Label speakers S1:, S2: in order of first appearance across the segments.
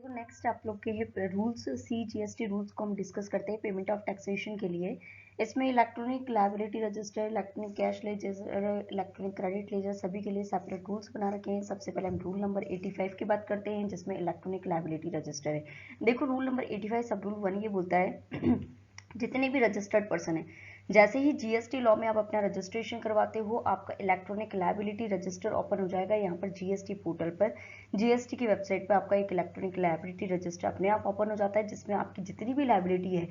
S1: देखो नेक्स्ट आप लोग के रूल्स CGST रूल्स को हम डिस्कस करते हैं पेमेंट ऑफ टैक्सेशन के लिए। इसमें electronic liability register, electronic cash ledger, electronic credit laser सभी के लिए सेपरेट रूल्स बना रखे हैं। सबसे पहले हम रूल नंबर 85 की बात करते हैं जिसमें इलेक्ट्रॉनिक लायबिलिटी रजिस्टर है। देखो रूल नंबर 85 सब रूल 1 ये बोलता है जितने भी रजिस्टर्ड पर्सन है, जैसे ही जीएसटी लॉ में आप अपना रजिस्ट्रेशन करवाते हो आपका इलेक्ट्रॉनिक लायबिलिटी रजिस्टर ओपन हो जाएगा। यहाँ पर जीएसटी पोर्टल पर, जीएसटी की वेबसाइट पर आपका एक इलेक्ट्रॉनिक लायबिलिटी रजिस्टर अपने आप ओपन हो जाता है जिसमें आपकी जितनी भी लायबिलिटी है,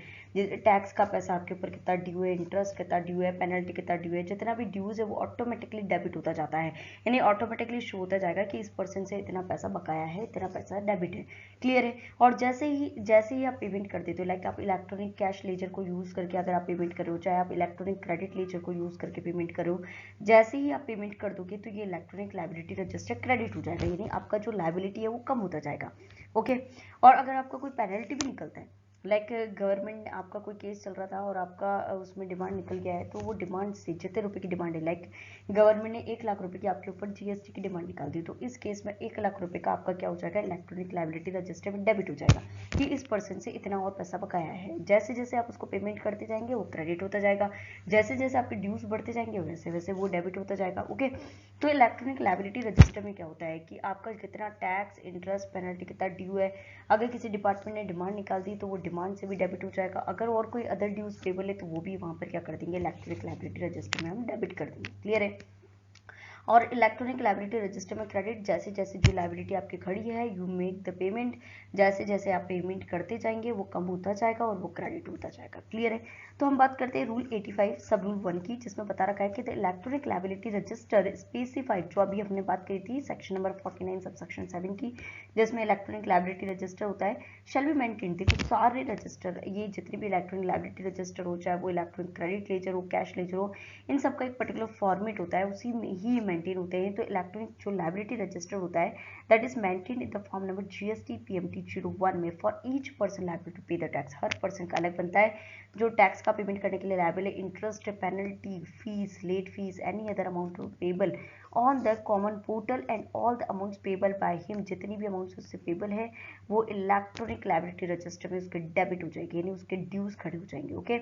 S1: टैक्स का पैसा आपके ऊपर कितना ड्यू है, इंटरेस्ट कितना ड्यू है, पेनल्टी कितना ड्यू है, जितना भी ड्यूज है वो ऑटोमेटिकली डेबिट होता जाता है। यानी ऑटोमेटिकली शो होता जाएगा कि इस पर्सन से इतना पैसा बकाया है, इतना पैसा डेबिट है। क्लियर है। और जैसे ही आप पेमेंट कर देते हो, लाइक आप इलेक्ट्रॉनिक कैश लेजर को यूज करके अगर आप पेमेंट करो, चाहे आप इलेक्ट्रॉनिक क्रेडिट लेजर को यूज करके पेमेंट करो, जैसे ही आप पेमेंट कर दोगे तो ये इलेक्ट्रॉनिक लायबिलिटी रजिस्टर क्रेडिट हो जाएगा, यानी आपका जो लायबिलिटी है वो कम होता जाएगा। ओके। और अगर आपका कोई पेनल्टी भी निकलता है, लाइक गवर्नमेंट आपका कोई केस चल रहा था और आपका उसमें डिमांड निकल गया है, तो वो डिमांड से जितने रुपए की डिमांड है, लाइक गवर्नमेंट ने 1 लाख रुपए की आपके ऊपर जीएसटी की डिमांड निकाल दी, तो इस केस में 1 लाख रुपए का आपका क्या हो जाएगा, इलेक्ट्रॉनिक लायबिलिटी रजिस्टर में डेबिट हो जाएगा कि इस पर्सन से इतना और पैसा बकाया है। जैसे जैसे आप उसको पेमेंट करते जाएंगे वो क्रेडिट होता जाएगा, जैसे जैसे आपके ड्यूज बढ़ते जाएंगे वैसे वैसे वो डेबिट होता जाएगा। ओके। तो इलेक्ट्रॉनिक लायबिलिटी रजिस्टर में क्या होता है कि आपका कितना टैक्स, इंटरेस्ट, पेनल्टी कितना ड्यू है, अगर किसी डिपार्टमेंट ने डिमांड निकाल दी तो वो डिमांड से भी डेबिट हो जाएगा। अगर और कोई अदर ड्यूज पेबल है तो वो भी वहां पर क्या कर देंगे, इलेक्ट्रॉनिक लायबिलिटी रजिस्टर में हम डेबिट कर देंगे। क्लियर है। और इलेक्ट्रॉनिक लायबिलिटी रजिस्टर में क्रेडिट, जैसे जैसे जो लायबिलिटी आपकी खड़ी है यू मेक द पेमेंट, जैसे जैसे आप पेमेंट करते जाएंगे वो कम होता जाएगा और वो क्रेडिट होता जाएगा। क्लियर है। तो हम बात करते हैं रूल 85 सब रूल 1 की, जिसमें बता रखा है कि the electronic liability register specified, जो अभी हमने बात करी थी सेक्शन नंबर 49 सब सेक्शन 7 की, जिसमें इलेक्ट्रॉनिक लायबिलिटी रजिस्टर होता है, शैल बी मेंटेन। देखो सारे रजिस्टर, ये जितने भी इलेक्ट्रॉनिक लायबिलिटी रजिस्टर हो, चाहे वो इलेक्ट्रॉनिक क्रेडिट लेजर हो, कैश लेजर हो, इन सबका एक पर्टिकुलर फॉर्मेट होता है, उसी में ही मेंटेन होते हैं। तो इलेक्ट्रॉनिक जो लायबिलिटी रजिस्टर होता है that is maintain in the form number GST PMT 01 में for each person liable to pay the tax. हर पर्सन का अलग बनता है जो टैक्स का पेमेंट करने के लिए लायबल है। Interest, penalty, fees, late fees, any other amount payable on the common portal and all the amounts payable by him, जितनी भी अमाउंट्स उससे पेबल है वो इलेक्ट्रॉनिक लायबिलिटी रजिस्टर में उसके डेबिट हो जाएगी, यानी उसके ड्यूज खड़े हो जाएंगे। Okay.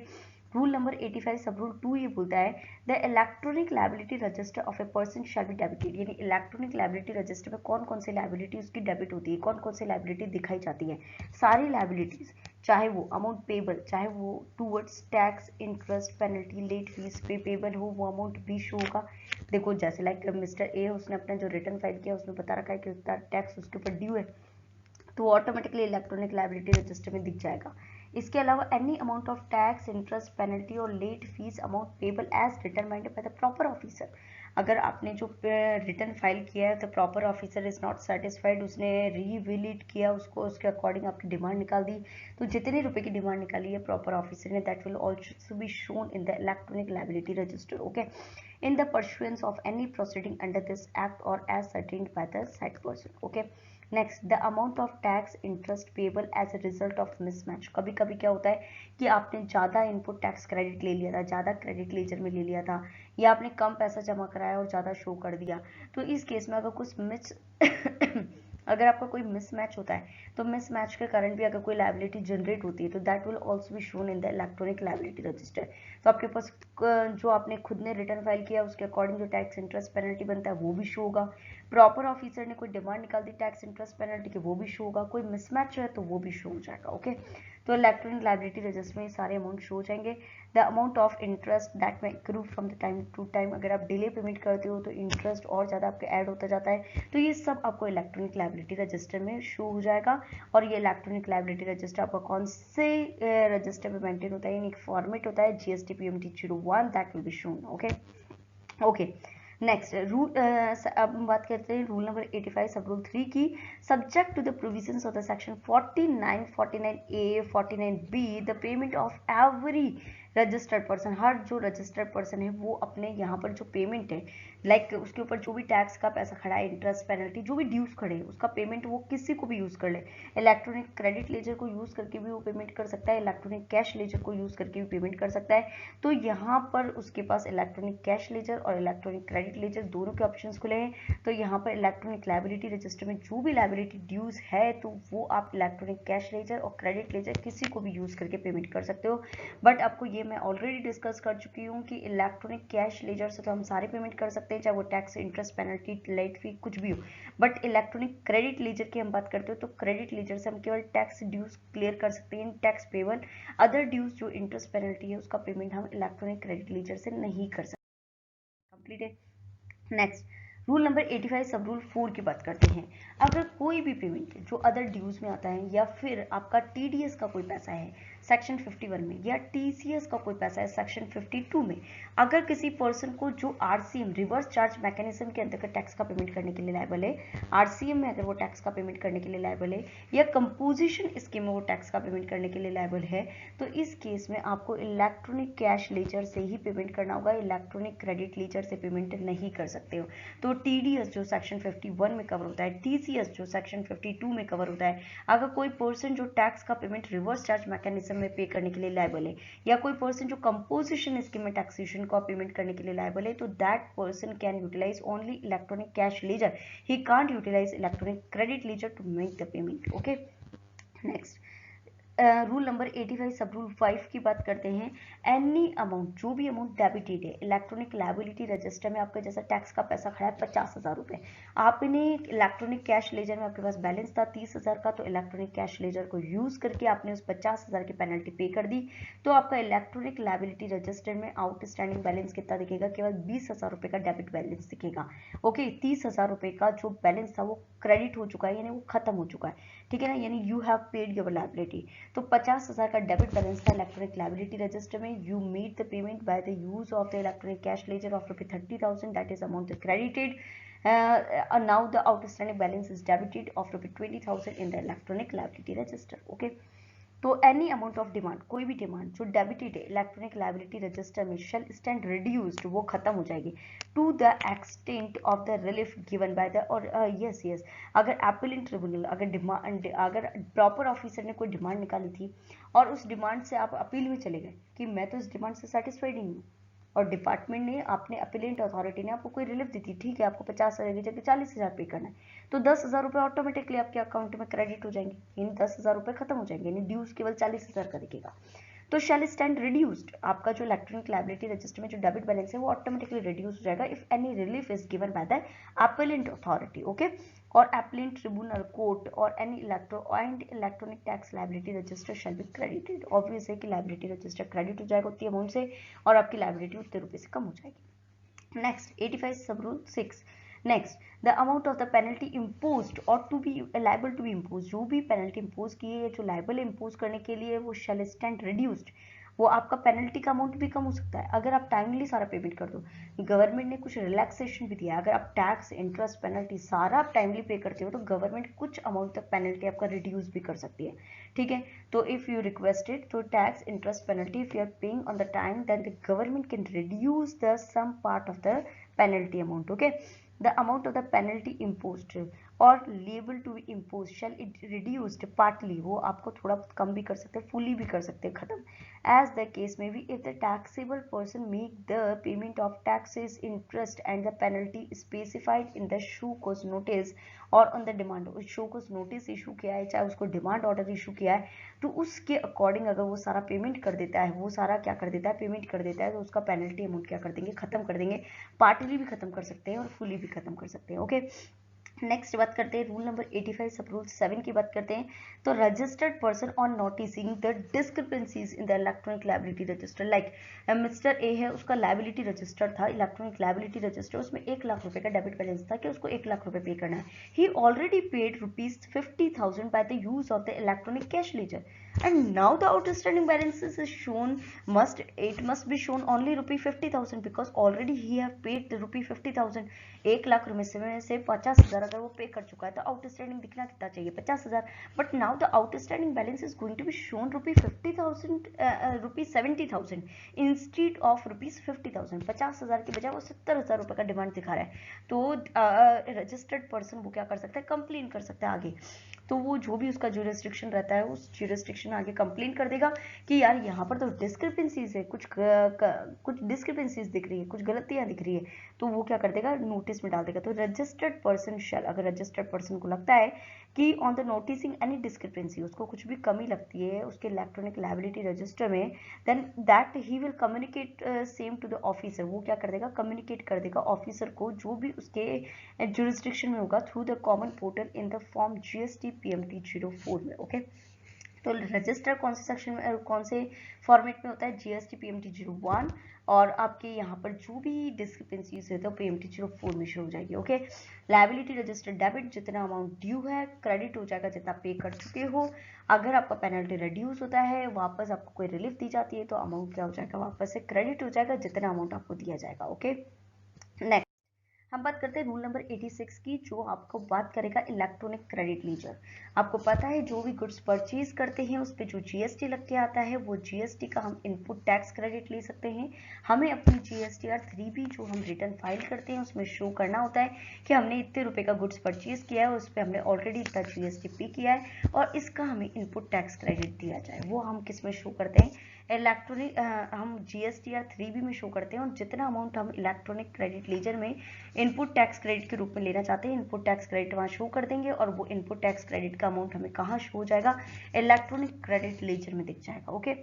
S1: Rule number 85 sub rule 2 ये बोलता है the electronic liability register of a person shall be debited, यानी इलेक्ट्रॉनिक लायबिलिटी रजिस्टर में कौन कौन सी लायबिलिटी उसकी डेबिट होती है, कौन कौन सी लायबिलिटी दिखाई जाती है। सारी लायबिलिटीज, चाहे वो अमाउंट पेबल, चाहे वो towards tax, interest, penalty, late fees pay payable हो, वो अमाउंट भी शो होगा। देखो जैसे लाइक मिस्टर ए, उसने अपना जो रिटर्न फाइल किया उसमें बता रखा है कि उसका टैक्स उसके ऊपर ड्यू है, तो वो ऑटोमेटिकली इलेक्ट्रॉनिक लायबिलिटी रजिस्टर में दिख जाएगा। इसके अलावा any amount of tax, interest, penalty और late fee amount payable as determined by the proper officer. अगर आपने जो रिटर्न फाइल किया है तो proper officer is not satisfied, उसने रिविलिट किया उसको, उसके अकॉर्डिंग आपकी डिमांड निकाल दी, तो जितने रुपए की डिमांड निकाली है प्रॉपर ऑफिसर ने that will also be shown in the electronic liability register. Okay. in the pursuance of any proceeding under this act or as certained by the said person. Okay. Next the amount of tax, interest payable as a result of mismatch. कभी कभी क्या होता है कि आपने ज़्यादा input tax credit ले लिया था, ज़्यादा क्रेडिट लेजर में ले लिया था, या आपने कम पैसा जमा कराया और ज़्यादा शो कर दिया, तो इस केस में अगर कुछ अगर आपका कोई मिसमैच होता है तो मिसमैच के कारण भी अगर कोई लायबिलिटी जनरेट होती है तो that will also be shown in the electronic liability register. तो आपके पास जो आपने खुद ने रिटर्न फाइल किया उसके अकॉर्डिंग जो टैक्स, इंटरेस्ट, पेनल्टी बनता है वो भी शो होगा। प्रॉपर ऑफिसर ने कोई डिमांड निकाल दी टैक्स, इंटरेस्ट, पेनल्टी के, वो भी शो होगा। कोई मिसमैच है तो वो भी शो हो जाएगा। ओके। तो इलेक्ट्रॉनिक लायबिलिटी रजिस्टर में सारे अमाउंट शो हो जाएंगे। The amount of interest that may accrue from the time to time, अगर आप डिले पेमेंट करते हो तो इंटरेस्ट और ज़्यादा आपके ऐड होता जाता है, तो ये सब आपको इलेक्ट्रॉनिक लायबिलिटी रजिस्टर में शो हो जाएगा। और ये इलेक्ट्रॉनिक लायबिलिटी रजिस्टर आपका कौन से रजिस्टर में मेंटेन होता है, एक फॉर्मेट होता है GST PMT 01 that will be shown. Okay. Okay. Next rule, अब हम बात करते हैं रूल नंबर 85 सब रूल 3 की। Subject to the provisions of the section 49, 49A, 49B, the payment of every registered person, हर जो रजिस्टर्ड पर्सन है वो अपने यहाँ पर जो पेमेंट है लाइक उसके ऊपर जो भी टैक्स का पैसा खड़ा है, इंटरेस्ट, पेनल्टी, जो भी ड्यूज खड़े हैं, उसका पेमेंट वो किसी को भी यूज कर ले। इलेक्ट्रॉनिक क्रेडिट लेजर को यूज करके भी वो पेमेंट कर सकता है, इलेक्ट्रॉनिक कैश लेजर को यूज करके भी पेमेंट कर सकता है। तो यहाँ पर उसके पास इलेक्ट्रॉनिक कैश लेजर और इलेक्ट्रॉनिक क्रेडिट लेजर दोनों के ऑप्शंस खुले हैं। तो यहाँ पर इलेक्ट्रॉनिक लायबिलिटी रजिस्टर में जो भी लायबिलिटी ड्यूज है तो वो आप इलेक्ट्रॉनिक कैश लेजर और क्रेडिट लेजर किसी को भी यूज करके पेमेंट कर सकते हो। बट आपको ये मैं ऑलरेडी डिस्कस कर चुकी हूँ कि इलेक्ट्रॉनिक कैश लेजर से तो हम सारे पेमेंट कर सकते हैं, चाहे वो tax, interest, penalty, late fee कुछ भी हो। बट इलेक्ट्रॉनिक क्रेडिट लेजर की हम बात करते हो तो क्रेडिट लेजर से हम केवल टैक्स ड्यूज क्लियर कर सकते हैं, टैक्स पेबल। अदर ड्यूज जो इंटरेस्ट, पेनल्टी है उसका पेमेंट हम इलेक्ट्रॉनिक क्रेडिट लेजर से नहीं कर सकते। कंप्लीट है। Next, rule number 85 sub rule 4 की बात करते हैं। अगर कोई भी पेमेंट जो अदर ड्यूज में आता है या फिर आपका टीडीएस का कोई पैसा है सेक्शन 51 में या टीसीएस का कोई पैसा है सेक्शन 52 में, अगर किसी पर्सन को जो आरसीएम रिवर्स चार्ज मैकेनिज्म के अंतर्गत टैक्स का पेमेंट करने के लिए लायबल है, आरसीएम में अगर वो टैक्स का पेमेंट करने के लिए लायबल है या कंपोजिशन स्कीम में वो टैक्स का पेमेंट करने के लिए लायबल है, तो इस केस में आपको इलेक्ट्रॉनिक कैश लेजर से ही पेमेंट करना होगा, इलेक्ट्रॉनिक क्रेडिट लेजर से पेमेंट नहीं कर सकते हो। तो टीडीएस जो सेक्शन 51 में कवर होता है, टीसीएस जो सेक्शन 52 में कवर होता है, अगर कोई पर्सन जो टैक्स का पेमेंट रिवर्स चार्ज मैकेनिज्म में पे करने के लिए लायबल है या कोई पर्सन जो कंपोजिशन स्कीम में टैक्सेशन का पेमेंट करने के लिए लायबल है, तो that person can utilise only electronic cash ledger, he can't utilise electronic credit ledger to make the payment. Okay, next, rule number 85 sub rule 5 की बात करते हैं। एनी अमाउंट, जो भी अमाउंट डेबिटेड है इलेक्ट्रॉनिक लायबिलिटी रजिस्टर में, आपका जैसा टैक्स का पैसा खड़ा है 50,000 रुपए, आपने इलेक्ट्रॉनिक कैश लेजर में आपके पास बैलेंस था 30,000 का, तो इलेक्ट्रॉनिक कैश लेजर को यूज करके आपने उस 50,000 की पेनल्टी पे कर दी, तो आपका इलेक्ट्रॉनिक लायबिलिटी रजिस्टर में आउटस्टैंडिंग बैलेंस कितना दिखेगा, केवल 20,000 रुपए का डेबिट बैलेंस दिखेगा। ओके, 30,000 रुपए का जो बैलेंस था वो क्रेडिट हो चुका है, यानी वो खत्म हो चुका है, ठीक है ना, यानी you have paid your liability. तो 50,000 का डेबिट बैलेंस था इलेक्ट्रॉनिक लायबिलिटी रजिस्टर में, you made the payment by the use of the electronic cash laser of ₹30,000, that is amount credited. Now the outstanding balance is debited of ₹20,000 in the electronic liability register. Okay, तो any amount of demand, कोई भी demand जो debited है electronic liability register में shall stand reduced, वो खत्म हो जाएगी to the extent of the relief given by the, और यस यस, अगर अपीलिंग ट्रिब्यूनल, अगर डिमांड, अगर प्रॉपर ऑफिसर ने कोई डिमांड निकाली थी और उस डिमांड से आप अपील में चले गए कि मैं तो इस डिमांड से सेटिस्फाइड नहीं हूँ, और डिपार्टमेंट ने, आपने अपीलेंट अथॉरिटी ने आपको कोई रिलीफ दी थी, ठीक है, आपको 50,000 की जगह 40,000 पे करना है, तो 10,000 रुपये ऑटोमेटिकली आपके अकाउंट में क्रेडिट हो जाएंगे, यानी 10,000 रुपये खत्म हो जाएंगे, यानी ड्यूज केवल 40,000 का दिखेगा। तो शैल स्टैंड रिड्यूस्ड, आपका जो इलेक्ट्रॉनिक लायबिलिटी रजिस्टर में जो डेबिट बैलेंस है वो ऑटोमेटिकली रिड्यूस हो जाएगा if any relief is given by the appellate authority. Okay, और अपीलेंट ट्रिब्यूनल, कोर्ट और any electronic tax liability register shell be credited. Obvious है कि लायबिलिटी रजिस्टर क्रेडिट हो जाएगा उतनी अमाउंट से और आपकी लायबिलिटी उतने रुपए से कम हो जाएगी। Next, 85 sub rule 6। Next, the amount of the penalty imposed or to be liable to be impose, जो भी पेनल्टी इम्पोज की है, जो लाइबल इम्पोज करने के लिए वो शैल स्टैंड रिड्यूस्ड, वो आपका पेनल्टी का अमाउंट भी कम हो सकता है अगर आप टाइमली सारा पेमेंट कर दो। गवर्नमेंट ने कुछ रिलैक्सेशन भी दिया है, अगर आप टैक्स, इंटरेस्ट, पेनल्टी सारा आप टाइमली पे करते हो तो गवर्नमेंट कुछ अमाउंट तक पेनल्टी आपका रिड्यूस भी कर सकती है, ठीक है। तो इफ यू रिक्वेस्टेड, तो tax, interest, penalty, if you are paying on the time, then the government can reduce the sum part of the penalty amount. Okay, the amount of the penalty imposed or liable to be imposed shall it reduced partly, वो आपको थोड़ा कम भी कर सकते हैं, fully भी कर सकते हैं खत्म, as the case may be, if the taxable person make the payment of taxes, interest and the penalty specified in the show cause notice और on the demand, उस show cause notice इशू किया है चाहे उसको demand order issue किया है, तो उसके अकॉर्डिंग अगर वो सारा पेमेंट कर देता है, वो सारा क्या कर देता है, पेमेंट कर देता है, तो उसका पेनल्टी अमाउंट क्या कर देंगे, खत्म कर देंगे, पार्टली भी खत्म कर सकते हैं और फुली भी खत्म कर सकते हैं। ओके, नेक्स्ट बात करते हैं रूल नंबर 85 सब रूल 7 की बात करते हैं। तो registered person on noticing the discrepancies in the electronic liability register, like mister A है, उसका लायबिलिटी रजिस्टर था, इलेक्ट्रॉनिक लायबिलिटी रजिस्टर, उसमें 1,00,000 रुपए का डेबिट बैलेंस था कि उसको 1,00,000 रुपए पे करना है। He already paid ₹50,000 by the use of the electronic cash ledger and now the outstanding balance is shown, must be shown only ₹50,000 because already he have paid the ₹50,000। 1,00,000 रुपए से 50,000 अगर वो पे कर चुका है तो आउटस्टैंडिंग दिखना कितना चाहिए, 50,000। But now the outstanding balance is going to be shown ₹50,000 ₹70,000 instead of ₹50,000। 50,000 के बजाय वो 70,000 रुपये का डिमांड दिखा रहा है। तो रजिस्टर्ड पर्सन वो क्या कर सकता है, कंप्लेन कर सकता है आगे। तो वो जो भी उसका ज्यूरिसडिक्शन रहता है उस ज्यूरिसडिक्शन आगे कंप्लेन कर देगा कि यार यहाँ पर तो डिस्क्रिपेंसीज है, कुछ डिस्क्रिपेंसीज दिख रही है, कुछ गलतियां दिख रही है। तो वो क्या कर देगा, नोटिस में डाल देगा। तो रजिस्टर्ड पर्सन शैल, अगर रजिस्टर्ड पर्सन को लगता है कि on the noticing any discrepancy, उसको कुछ भी कमी लगती है उसके इलेक्ट्रॉनिक लायबिलिटी रजिस्टर में, then that he will communicate same to the officer. वो क्या कर देगा, कम्युनिकेट कर देगा ऑफिसर को जो भी उसके जुरिस्डिक्शन में होगा, through the common portal in the form GST PMT 04 में। ओके, तो रजिस्टर कौन से सेक्शन में, कौन से फॉर्मेट में होता है, GST PMT 01, और आपके यहाँ पर जो भी डिस्क्रिपेंसीज है तो PMT 04 में शो हो जाएगी। ओके, लायबिलिटी रजिस्टर डेबिट, जितना अमाउंट ड्यू है, क्रेडिट हो जाएगा जितना पे कर चुके हो। अगर आपका पेनल्टी रिड्यूस होता है, वापस आपको कोई रिलीफ दी जाती है, तो अमाउंट क्या हो जाएगा, वापस से क्रेडिट हो जाएगा जितना अमाउंट आपको दिया जाएगा। ओके, नेक्स्ट हम बात करते हैं रूल नंबर 86 की, जो आपको बात करेगा इलेक्ट्रॉनिक क्रेडिट लीजर। आपको पता है जो भी गुड्स परचेज करते हैं उस पर जो GST लग के आता है, वो GST का हम इनपुट टैक्स क्रेडिट ले सकते हैं। हमें अपनी GSTR 3B जो हम रिटर्न फाइल करते हैं उसमें शो करना होता है कि हमने इतने रुपए का गुड्स परचेज किया है, उस पर हमने ऑलरेडी इतना GST पे किया है और इसका हमें इनपुट टैक्स क्रेडिट दिया जाए। वो हम किस में शो करते हैं, इलेक्ट्रॉनिक, हम GSTR 3B में शो करते हैं। और जितना अमाउंट हम इलेक्ट्रॉनिक क्रेडिट लीजर में इनपुट टैक्स क्रेडिट के रूप में लेना चाहते हैं, इनपुट टैक्स क्रेडिट वहाँ शो कर देंगे और वो इनपुट टैक्स क्रेडिट का अमाउंट हमें कहाँ शो हो जाएगा, इलेक्ट्रॉनिक क्रेडिट लेजर में दिख जाएगा। ओके,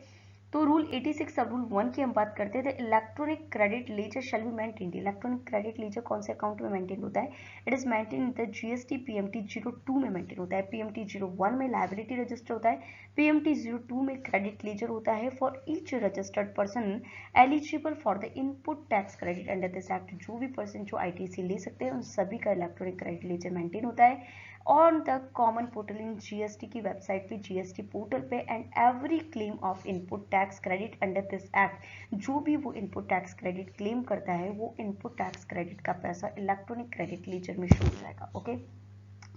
S1: तो रूल 86 सब रूल 1 की हम बात करते हैं। Electronic credit laser shall be maintained. Electronic credit laser कौन से अकाउंट में मेंटेन होता है, it is maintain in the GST PMT 02 में मेंटेन होता है। PMT 01 में लायबिलिटी रजिस्टर होता है, PMT 02 में क्रेडिट लेजर होता है। For each registered person eligible for the input tax credit under this act, जो भी पर्सन जो ITC ले सकते हैं उन सभी का इलेक्ट्रॉनिक क्रेडिट लेजर मेंटेन होता है on the common portal in GST की वेबसाइट पे, GST पोर्टल पे। And every claim of input tax credit under this act, जो भी वो इनपुट टैक्स क्रेडिट क्लेम करता है वो इनपुट टैक्स क्रेडिट का पैसा इलेक्ट्रॉनिक क्रेडिट लेजर में शो हो जाएगा। ओके,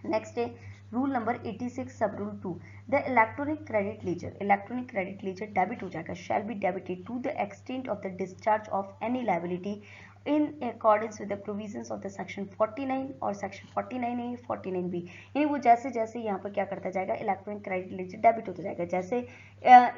S1: नेक्स्ट है rule number 86 sub rule 2। The electronic credit ledger debit हो जाएगा, shall be debited to the extent of the discharge of any liability in accordance with the provisions of the section 49 और section 49A 49B। यानी वो जैसे जैसे यहाँ पर क्या करता जाएगा, इलेक्ट्रॉनिक क्रेडिट लेजर डेबिट होता जाएगा। जैसे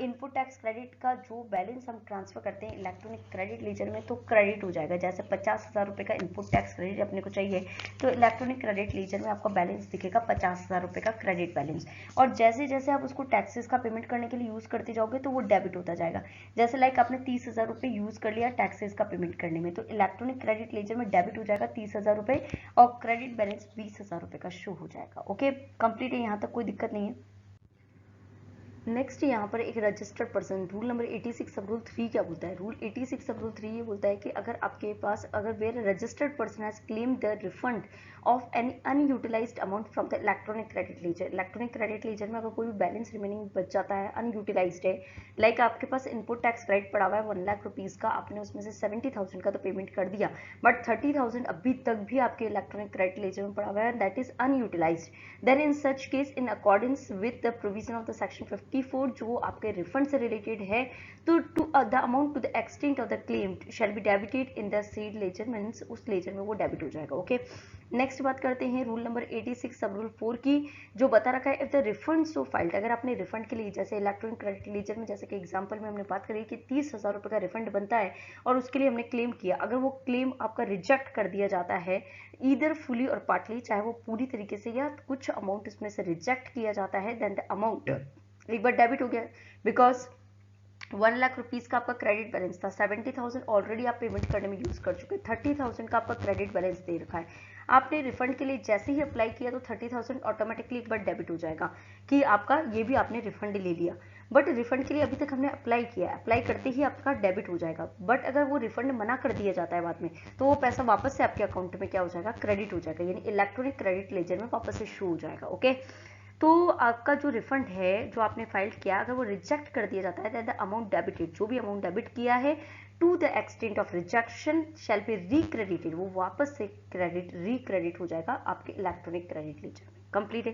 S1: इनपुट टैक्स क्रेडिट का जो बैलेंस हम ट्रांसफर करते हैं इलेक्ट्रॉनिक क्रेडिट लेजर में तो क्रेडिट हो जाएगा। जैसे 50,000 रुपये का इनपुट टैक्स क्रेडिट अपने को चाहिए तो इलेक्ट्रॉनिक क्रेडिट लेजर में आपका बैलेंस दिखेगा 50,000 रुपये का क्रेडिट बैलेंस। और जैसे जैसे आप उसको टैक्सेस का पेमेंट करने के लिए यूज करते जाओगे तो वो डेबिट होता जाएगा। जैसे लाइक आपने 30,000 रुपये यूज कर लिया टैक्सेस का पेमेंट करने में, तो इलेक्ट्रॉनिक क्रेडिट लेजर में डेबिट हो जाएगा 30,000 रुपये और क्रेडिट बैलेंस 20,000 रुपये का शो हो जाएगा। ओके, कंप्लीट है, यहाँ तक कोई दिक्कत नहीं है। नेक्स्ट यहाँ पर एक registered person, rule number 86 sub rule 3 क्या बोलता है, रूल 86 सब रूल 3 ये बोलता है कि अगर आपके पास, अगर where registered person has claim the refund of any unutilised amount from the electronic credit ledger. Electronic credit ledger में अगर कोई भी बैलेंस रिमेनिंग बच जाता है, अनयूटिलाइज्ड है, लाइक आपके पास इनपुट टैक्स क्रेडिट पड़ा हुआ है 1 लाख रुपीज़ का, आपने उसमें से 70,000 का तो पेमेंट कर दिया बट 30,000 अभी तक भी आपके इलेक्ट्रॉनिक क्रेडिट लेजर में पड़ा हुआ है, that is unutilised. Then in such case in accordance with the provision of the section 54 जो आपके रिफंड से रिलेटेड है, तो to the amount to the extent of the claim shall be debited in the said ledger, means उस ledger में वो debit हो जाएगा। ओके, नेक्स्ट बात करते हैं रूल नंबर 86 सब रूल 4 की, जो बता रखा है if the refund so filed, अगर आपने रिफंड के लिए, जैसे इलेक्ट्रॉनिक क्रेडिट लेजर में जैसे कि एग्जांपल में हमने बात करी कि 30,000 रुपये का रिफंड बनता है और उसके लिए हमने क्लेम किया, अगर वो क्लेम आपका रिजेक्ट कर दिया जाता है ईदर फुली और पार्टली, चाहे वो पूरी तरीके से या कुछ अमाउंट इसमें से रिजेक्ट किया जाता है, देन द अमाउंट एक बार डेबिट हो गया बिकॉज 1 लाख रुपीज का आपका क्रेडिट बैलेंस था, 70,000 ऑलरेडी आप पेमेंट करने में यूज कर चुके, 30,000 का आपका क्रेडिट बैलेंस दे रखा है। आपने रिफंड के लिए जैसे ही अप्लाई किया तो 30,000 ऑटोमेटिकली एक बार डेबिट हो जाएगा कि आपका ये भी आपने रिफंड ले लिया। बट रिफंड के लिए अभी तक हमने अप्लाई किया है, अप्लाई करते ही आपका डेबिट हो जाएगा। बट अगर वो रिफंड मना कर दिया जाता है बाद में तो वो पैसा वापस से आपके अकाउंट में क्या हो जाएगा, क्रेडिट हो जाएगा, यानी इलेक्ट्रॉनिक क्रेडिट लेजर में वापस से शो हो जाएगा। ओके, तो आपका जो रिफंड है जो आपने फाइल किया, अगर वो रिजेक्ट कर दिया जाता है द अमाउंट डेबिटेड, जो भी अमाउंट डेबिट किया है to the extent of rejection shall be recredited, वो वापस से रिक्रेडिट हो जाएगा आपके इलेक्ट्रॉनिक क्रेडिट लेजर में। कंप्लीट है।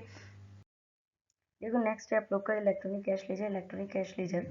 S1: देखो नेक्स्ट है आप लोग का electronic cash ledger. Electronic cash ledger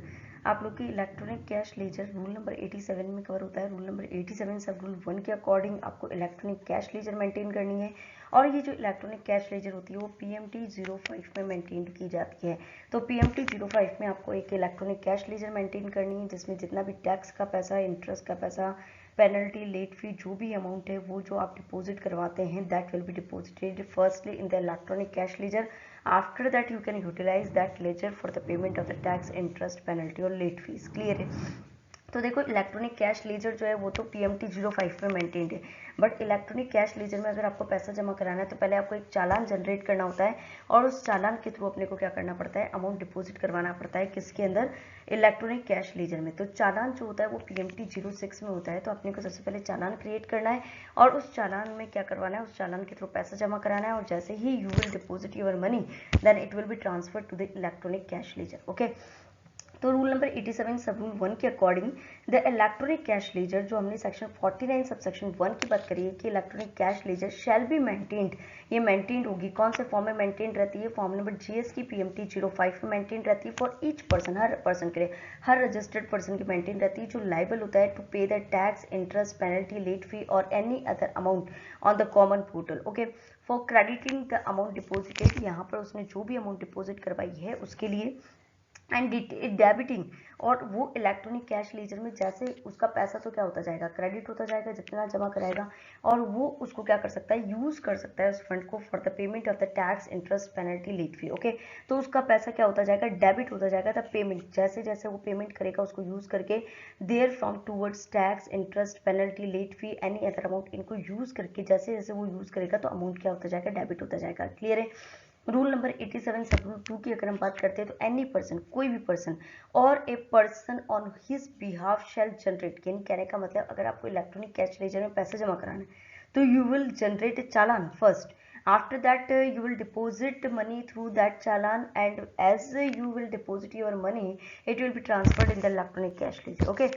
S1: आप लोग की electronic cash ledger rule number 87 में कवर होता है। रूल नंबर 87 सब रूल 1 के अकॉर्डिंग आपको इलेक्ट्रॉनिक कैश लेजर मेंटेन करनी है, और ये जो इलेक्ट्रॉनिक कैश लेजर होती है वो PMT 05 में मेंटेन की जाती है। तो PMT 05 में आपको एक इलेक्ट्रॉनिक कैश लेजर मेंटेन करनी है, जिसमें जितना भी टैक्स का पैसा, इंटरेस्ट का पैसा, पेनल्टी, लेट फी, जो भी अमाउंट है वो जो आप डिपॉजिट करवाते हैं that will be deposited firstly in the electronic cash ledger. After that you can utilise that ledger for the payment of the tax, interest, penalty और लेट फीस। क्लियर है। तो देखो इलेक्ट्रॉनिक कैश लेजर जो है वो तो PMT 05 में maintained है, बट इलेक्ट्रॉनिक कैश लेजर में अगर आपको पैसा जमा कराना है तो पहले आपको एक चालान जनरेट करना होता है, और उस चालान के थ्रू अपने को क्या करना पड़ता है, अमाउंट डिपॉजिट करवाना पड़ता है किसके अंदर, इलेक्ट्रॉनिक कैश लेजर में। तो चालान जो होता है वो PMT 06 में होता है। तो अपने को सबसे पहले चालान क्रिएट करना है, और उस चालान में क्या करवाना है, उस चालान के थ्रू पैसा जमा कराना है, और जैसे ही you will deposit your money then it will be transfer to the electronic cash ledger. Okay. तो रूल नंबर 87 सब रूल 1 के according the electronic cash ledger, जो हमने सेक्शन 49 सब सेक्शन 1 की बात करी है कि electronic cash ledger shall be maintained, ये मेंटेन्ड होगी। कौन से फॉर्म में मेंटेन्ड रहती है, फॉर्म नंबर GS की PMT 05 में मेंटेन्ड रहती है फॉर ईच पर्सन, हर पर्सन के लिए, हर रजिस्टर्ड पर्सन की मेंटेन रहती है जो लाइबल होता है to pay the tax, interest, penalty, late fee or any other amount on the common portal. Okay. For crediting the amount deposited, यहाँ पर उसने जो भी अमाउंट डिपॉजिट करवाई है उसके लिए, एंड डेबिटिंग, और वो इलेक्ट्रॉनिक कैश लेजर में जैसे उसका पैसा तो क्या होता जाएगा, क्रेडिट होता जाएगा जितना जमा कराएगा, और वो उसको क्या कर सकता है, यूज कर सकता है उस फंड को for the payment of the tax, interest, penalty, late fee. Okay. तो उसका पैसा क्या होता जाएगा, डेबिट होता जाएगा द पेमेंट, जैसे जैसे वो पेमेंट करेगा उसको यूज करके, there from towards tax, interest, penalty, late fee, any other amount, इनको यूज करके जैसे जैसे वो यूज करेगा तो अमाउंट क्या होता जाएगा, डेबिट होता जाएगा। क्लियर है। रूल नंबर 87 सब रूल 2 की अगर हम बात करते हैं तो एनी पर्सन, कोई भी पर्सन, और a person on his behalf shall generate, यानी कहने का मतलब अगर आपको इलेक्ट्रॉनिक कैश लेजर में पैसे जमा कराना है तो you will generate a challan first, after that you will deposit money through that challan, and as you will deposit your money it will be transferred in the electronic cash ledger. Okay.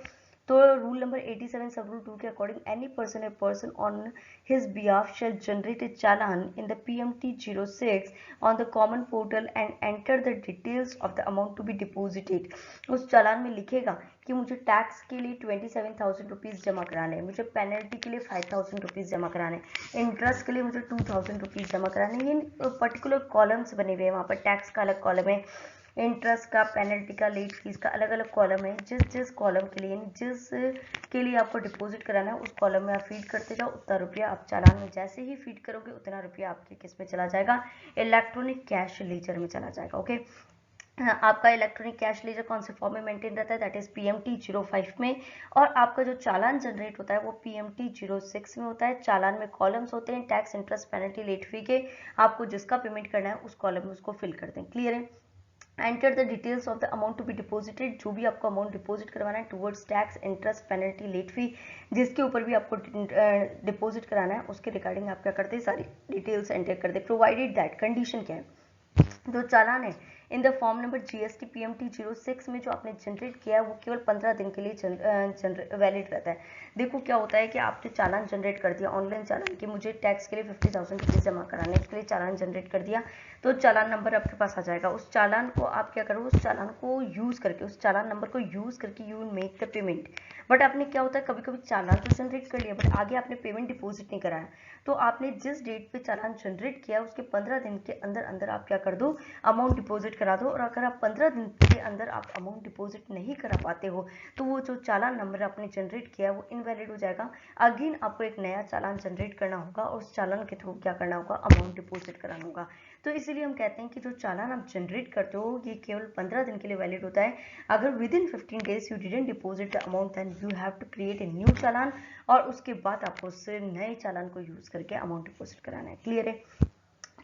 S1: तो rule number 87 sub rule 2 के according any person, a person on his behalf shall generate a challan in the PMT 06 on the common portal and enter the details of the amount to be deposited. उस चालान में लिखेगा कि मुझे tax के लिए 27,000 rupees जमा कराने हैं, मुझे पेनल्टी के लिए 5,000 रुपीज़ जमा कराने हैं, इंटरेस्ट के लिए मुझे 2,000 रुपीज़ जमा कराने हैं। ये पर्टिकुलर कॉलम्स बने हुए हैं, वहाँ पर टैक्स का अलग कॉलम है, इंटरेस्ट का, पेनल्टी का, लेट फीस का अलग अलग कॉलम है। जिस जिस कॉलम के लिए, जिस के लिए आपको डिपॉजिट कराना है उस कॉलम में आप फीड करते जाओ, उतना रुपया आप चालान में जैसे ही फीड करोगे उतना रुपया आपके किस में चला जाएगा, इलेक्ट्रॉनिक कैश लेजर में चला जाएगा। ओके। आपका इलेक्ट्रॉनिक कैश लेजर कौन से फॉर्म में मेंटेन रहता है, दैट इज PMT 05 में, और आपका जो चालान जनरेट होता है वो PMT 06 में होता है। चालान में कॉलम्स होते हैं tax, interest, penalty, late fee के, आपको जिसका पेमेंट करना है उस कॉलम में उसको फिल कर दें। क्लियर है। Enter the details of the amount to be deposited, जो भी आपको अमाउंट डिपॉजिट करवाना है towards tax, interest, penalty, late fee, जिसके ऊपर भी आपको डिपॉजिट कराना है उसके रिगार्डिंग आप क्या करते हैं, सारी डिटेल्स एंटर कर दे। प्रोवाइडेड दैट, कंडीशन क्या है, जो चालान है इन the form number GST PMT 06 में जो आपने जनरेट किया है वो केवल 15 दिन के लिए वैलिड रहता है। देखो क्या होता है कि आपने चालान जनरेट कर दिया, ऑनलाइन चालान कि मुझे टैक्स के लिए 50,000 रुपीज़ जमा कराने, इसके लिए चालान जनरेट कर दिया, तो चालान नंबर आपके पास आ जाएगा। उस चालान को आप क्या करो, उस चालान को यूज़ करके, उस चालान नंबर को यूज़ करके you will make the payment. But आपने क्या होता है, कभी कभी चालान तो जनरेट कर लिया बट आगे आपने पेमेंट डिपॉजिट नहीं कराया, तो आपने जिस डेट पे चालान जनरेट किया उसके 15 दिन के अंदर अंदर आप क्या कर दो, अमाउंट डिपॉजिट करा दो। और अगर आप 15 दिन के अंदर आप अमाउंट डिपॉजिट नहीं करा पाते हो तो वो जो चालान नंबर आपने जनरेट किया वो इनवैलिड हो जाएगा। अगेन आपको एक नया चालान जनरेट करना होगा और उस चालान के थ्रू क्या करना होगा, अमाउंट डिपॉजिट कराना होगा। तो इसीलिए हम कहते हैं कि जो चालान आप जनरेट करते हो ये केवल 15 दिन के लिए वैलिड होता है। अगर within 15 days you didn't deposit the amount then you have to create a new challan, और उसके बाद आपको उससे नए चालान को यूज करके अमाउंट डिपॉजिट कराना है। क्लियर है।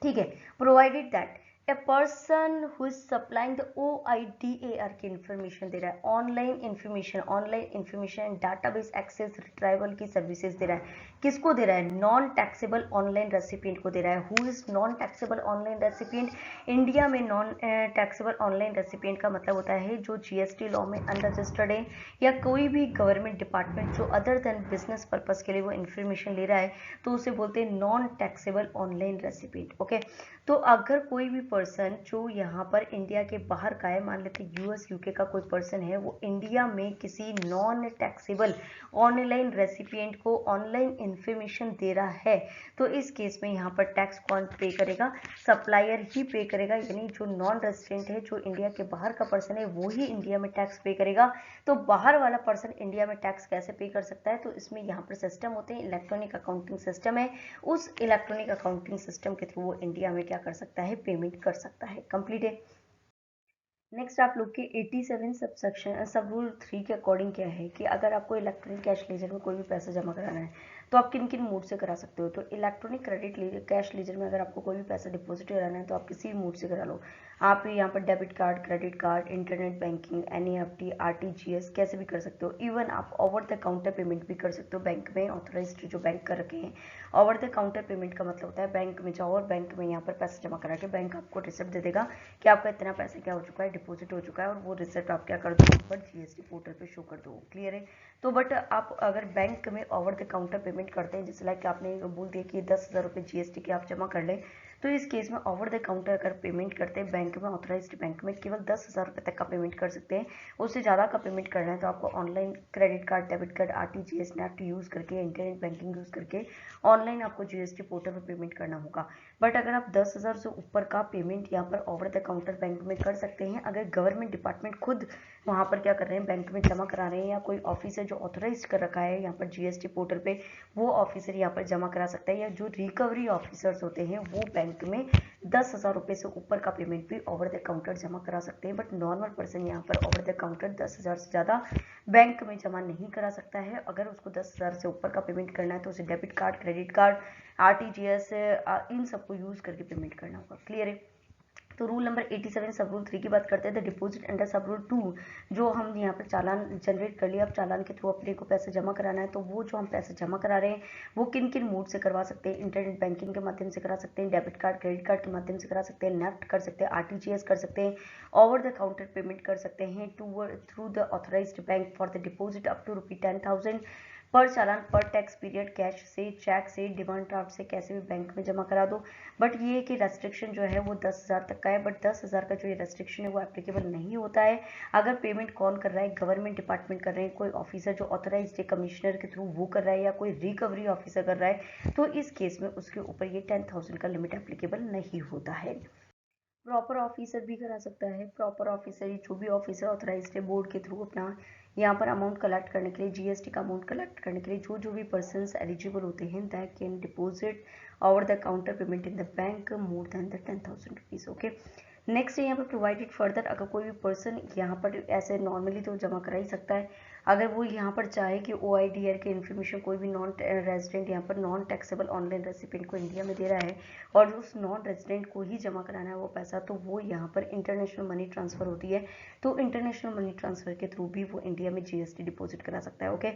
S1: ठीक है। Provided that a person who is supplying the OIDAR की इंफॉर्मेशन दे रहा है, online information and database access retrieval की सर्विसेज दे रहा है। किसको दे रहा है? नॉन टैक्सेबल ऑनलाइन रेसिपिएंट को दे रहा है। Who is non taxable online recipient? India में नॉन टैक्सेबल ऑनलाइन रेसिपिएंट का मतलब होता है जो GST लॉ में अनरजिस्टर्ड है या कोई भी गवर्नमेंट डिपार्टमेंट जो अदर देन बिजनेस पर्पज के लिए वो इन्फॉर्मेशन ले रहा है, तो उसे बोलते हैं non taxable online recipient. Okay, तो अगर कोई भी पर्सन जो यहाँ पर इंडिया के बाहर का है, मान लेते US UK का कोई पर्सन है, वो इंडिया में किसी नॉन टैक्सेबल ऑनलाइन रेसिपिएंट को ऑनलाइन इंफॉर्मेशन दे रहा है, तो इस केस में यहाँ पर टैक्स कौन पे करेगा? सप्लायर ही पे करेगा, यानी जो नॉन रेजिडेंट है, जो इंडिया के बाहर का पर्सन है, वो ही इंडिया में टैक्स पे करेगा। तो बाहर वाला पर्सन इंडिया में टैक्स कैसे पे कर सकता है? तो इसमें यहाँ पर सिस्टम होते हैं, इलेक्ट्रॉनिक अकाउंटिंग सिस्टम है, उस इलेक्ट्रॉनिक अकाउंटिंग सिस्टम के थ्रू वो इंडिया में क्या कर सकता है? पेमेंट कर सकता है। कंप्लीट है। नेक्स्ट आप लोग के 87 सब रूल 3 के अकॉर्डिंग क्या है कि अगर आपको इलेक्ट्रॉनिक कैश लेजर में कोई भी पैसा जमा कराना है तो आप किन किन मोड से करा सकते हो? तो इलेक्ट्रॉनिक क्रेडिट कैश लेजर में अगर आपको कोई भी पैसा डिपॉजिट कराना है तो आप किसी मोड से करा लो। आप यहाँ पर debit card, credit card, internet banking, NEFT, RTGS कैसे भी कर सकते हो। इवन आप ओवर द काउंटर पेमेंट भी कर सकते हो बैंक में, ऑथराइज्ड जो बैंक कर रखे हैं। ओवर द काउंटर पेमेंट का मतलब होता है बैंक में जाओ और बैंक में यहाँ पर पैसा जमा करा के बैंक आपको रिसिप्ट दे देगा कि आपका इतना पैसा क्या हो चुका है, डिपॉजिट हो चुका है, और वो रिसिप्ट आप क्या कर दो, ऊपर GST पोर्टल पे शो कर दो। क्लियर है? तो बट आप अगर बैंक में ओवर द काउंटर पेमेंट करते हैं, जैसे लाइक आपने बोल दिया कि 10,000 रुपये GST के आप जमा कर लें, तो इस केस में ओवर द काउंटर अगर पेमेंट करते हैं बैंक में, ऑथराइज्ड बैंक में, केवल 10,000 रुपये तक का पेमेंट कर सकते हैं। उससे ज़्यादा का पेमेंट करना है तो आपको online credit card, debit card, RTGS, NEFT use करके, इंटरनेट बैंकिंग यूज़ करके ऑनलाइन आपको GST पोर्टल पर पेमेंट करना होगा। बट अगर आप 10,000 से ऊपर का पेमेंट यहाँ पर ओवर द काउंटर बैंक में कर सकते हैं, अगर गवर्नमेंट डिपार्टमेंट खुद वहाँ पर क्या कर रहे हैं, बैंक में जमा करा रहे हैं, या कोई ऑफिसर जो ऑथराइज कर रखा है यहाँ पर GST पोर्टल पे, वो ऑफिसर यहाँ पर जमा करा सकता है, या जो रिकवरी ऑफिसर्स होते हैं वो बैंक में 10,000 रुपये से ऊपर का पेमेंट भी ओवर द काउंटर जमा करा सकते हैं। बट नॉर्मल पर्सन यहाँ पर ओवर द काउंटर 10,000 से ज़्यादा बैंक में जमा नहीं करा सकता है। अगर उसको 10,000 से ऊपर का पेमेंट करना है तो उसे debit card, credit card, RTGS इन सबको यूज़ करके पेमेंट करना होगा। क्लियर है? तो रूल नंबर 87 सब रूल 3 की बात करते हैं। The deposit under sub rule 2, जो हम यहाँ पर चालान जनरेट कर लिया, अब चालान के थ्रू अपने को पैसे जमा कराना है, तो वो जो हम पैसे जमा करा रहे हैं वो किन किन मोड से करवा सकते हैं? इंटरनेट बैंकिंग के माध्यम से करा सकते हैं, डेबिट कार्ड, क्रेडिट कार्ड के माध्यम से करा सकते हैं, नेफ्ट कर सकते हैं, RTGS कर सकते हैं, ओवर द काउंटर पेमेंट कर सकते हैं through the authorised bank for the deposit up to ₹10,000 per challan per tax period, cash से, चेक से, डिमांड ड्राफ्ट से, कैसे भी बैंक में जमा करा दो। बट ये कि रेस्ट्रिक्शन जो है वो 10,000 तक का है, बट 10,000 का जो ये रेस्ट्रिक्शन है वो एप्लीकेबल नहीं होता है अगर पेमेंट कौन कर रहा है? गवर्नमेंट डिपार्टमेंट कर रहे हैं, कोई ऑफिसर जो ऑथराइज्ड है कमिश्नर के थ्रू वो कर रहा है, या कोई रिकवरी ऑफिसर कर रहा है, तो इस केस में उसके ऊपर ये 10,000 का लिमिट एप्लीकेबल नहीं होता है। प्रॉपर ऑफिसर भी करा सकता है। प्रॉपर ऑफिसर, जो भी ऑफिसर ऑथराइज्ड है बोर्ड के थ्रू, अपना यहाँ पर अमाउंट कलेक्ट करने के लिए, GST का अमाउंट कलेक्ट करने के लिए जो भी पर्सन्स एलिजिबल होते हैं, that can deposit over the counter payment in the bank more than the 10,000 rupees. Okay, next है यहाँ पर प्रोवाइडेड फर्दर, अगर कोई भी पर्सन यहाँ पर ऐसे नॉर्मली तो जमा करा ही सकता है, अगर वो यहाँ पर चाहे कि OIDR के इन्फॉर्मेशन कोई भी नॉन रेजिडेंट यहाँ पर नॉन टैक्सेबल ऑनलाइन रेसिपिएंट को इंडिया में दे रहा है और उस नॉन रेजिडेंट को ही जमा कराना है वो पैसा, तो वो यहाँ पर इंटरनेशनल मनी ट्रांसफ़र होती है, तो इंटरनेशनल मनी ट्रांसफ़र के थ्रू भी वो इंडिया में GST डिपॉजिट करा सकता है। ओके,